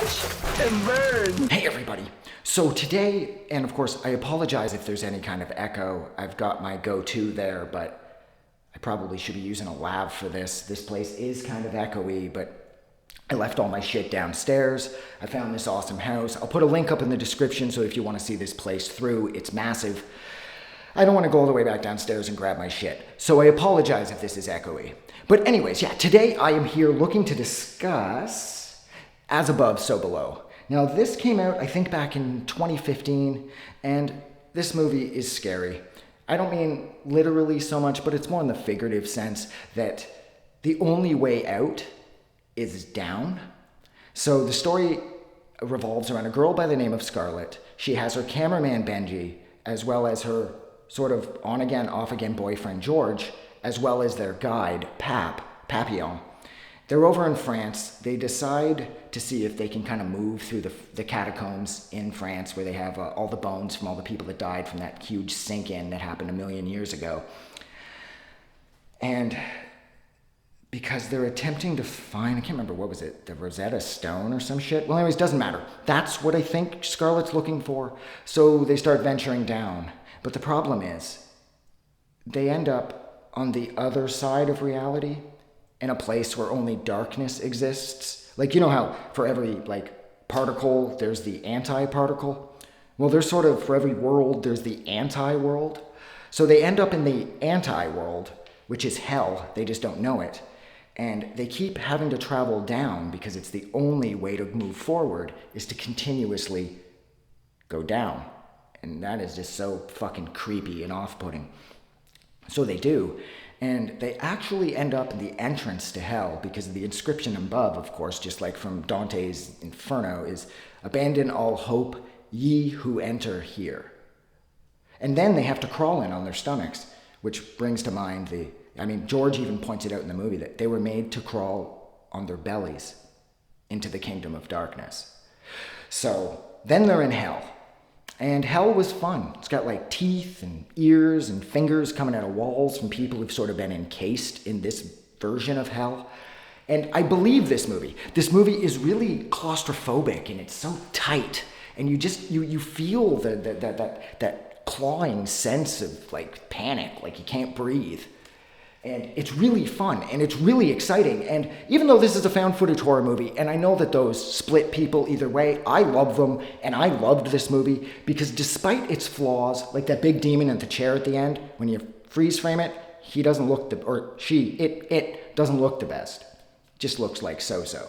Watch and burn. Hey everybody. So today, and of course I apologize if there's any kind of echo. I've got my go-to there, but I probably should be using a lav for this. This place is kind of echoey, but I left all my shit downstairs. I found this awesome house. I'll put a link up in the description, so if you want to see this place through, it's massive. I don't want to go all the way back downstairs and grab my shit, so I apologize if this is echoey. But anyways, yeah, today I am here looking to discuss As Above, So Below. Now this came out, I think, back in 2015, and this movie is scary. I don't mean literally so much, but it's more in the figurative sense that the only way out is down. So the story revolves around a girl by the name of Scarlett. She has her cameraman Benji, as well as her sort of on-again, off-again boyfriend George, as well as their guide, Papillon. They're over in France. They decide to see if they can kind of move through the catacombs in France, where they have all the bones from all the people that died from that huge sink-in that happened 1 million years ago. And because they're attempting to find, I can't remember, what was it, the Rosetta Stone or some shit? Well, anyways, doesn't matter. That's what I think Scarlett's looking for. So they start venturing down. But the problem is, they end up on the other side of reality, in a place where only darkness exists. Like, you know how for every particle, there's the anti-particle? Well, there's sort of, for every world, there's the anti-world. So they end up in the anti-world, which is hell. They just don't know it. And they keep having to travel down because it's the only way to move forward is to continuously go down. And that is just so fucking creepy and off-putting. So they do. And they actually end up in the entrance to hell because the inscription above, of course, just like from Dante's Inferno, is "Abandon all hope, ye who enter here." And then they have to crawl in on their stomachs, which brings to mind George even points it out in the movie that they were made to crawl on their bellies into the kingdom of darkness. So then they're in hell. And hell was fun. It's got teeth and ears and fingers coming out of walls from people who've sort of been encased in this version of hell. And I believe this movie. This movie is really claustrophobic and it's so tight. And you feel that clawing sense of panic, like you can't breathe. And it's really fun, and it's really exciting. And even though this is a found footage horror movie, and I know that those split people either way, I love them, and I loved this movie because despite its flaws, like that big demon in the chair at the end, when you freeze frame it, he doesn't look it doesn't look the best. It just looks like so-so.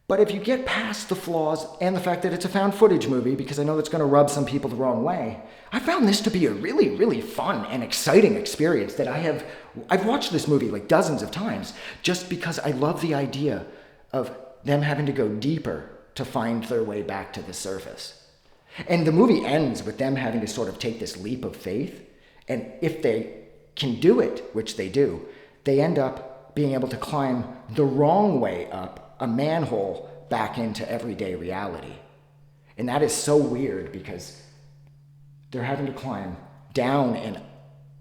But if you get past the flaws and the fact that it's a found footage movie, because I know that's going to rub some people the wrong way, I found this to be a really, really fun and exciting experience that I've watched this movie dozens of times just because I love the idea of them having to go deeper to find their way back to the surface. And the movie ends with them having to sort of take this leap of faith. And if they can do it, which they do, they end up being able to climb the wrong way up a manhole back into everyday reality. And that is so weird because they're having to climb down and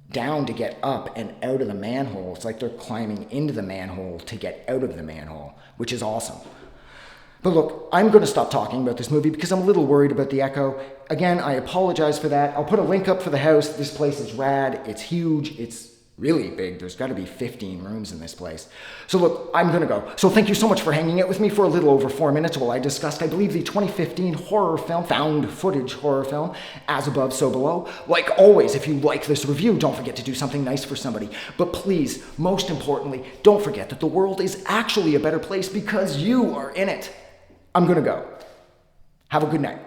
down to get up and out of the manhole. It's like they're climbing into the manhole to get out of the manhole, which is awesome. But look, I'm going to stop talking about this movie because I'm a little worried about the echo. Again, I apologize for that. I'll put a link up for the house. This place is rad. It's huge. It's really big. There's got to be 15 rooms in this place. So look, I'm going to go. So thank you so much for hanging out with me for a little over 4 minutes while I discussed, I believe, the 2015 horror film, found footage horror film, As Above, So Below. Like always, if you like this review, don't forget to do something nice for somebody. But please, most importantly, don't forget that the world is actually a better place because you are in it. I'm going to go. Have a good night.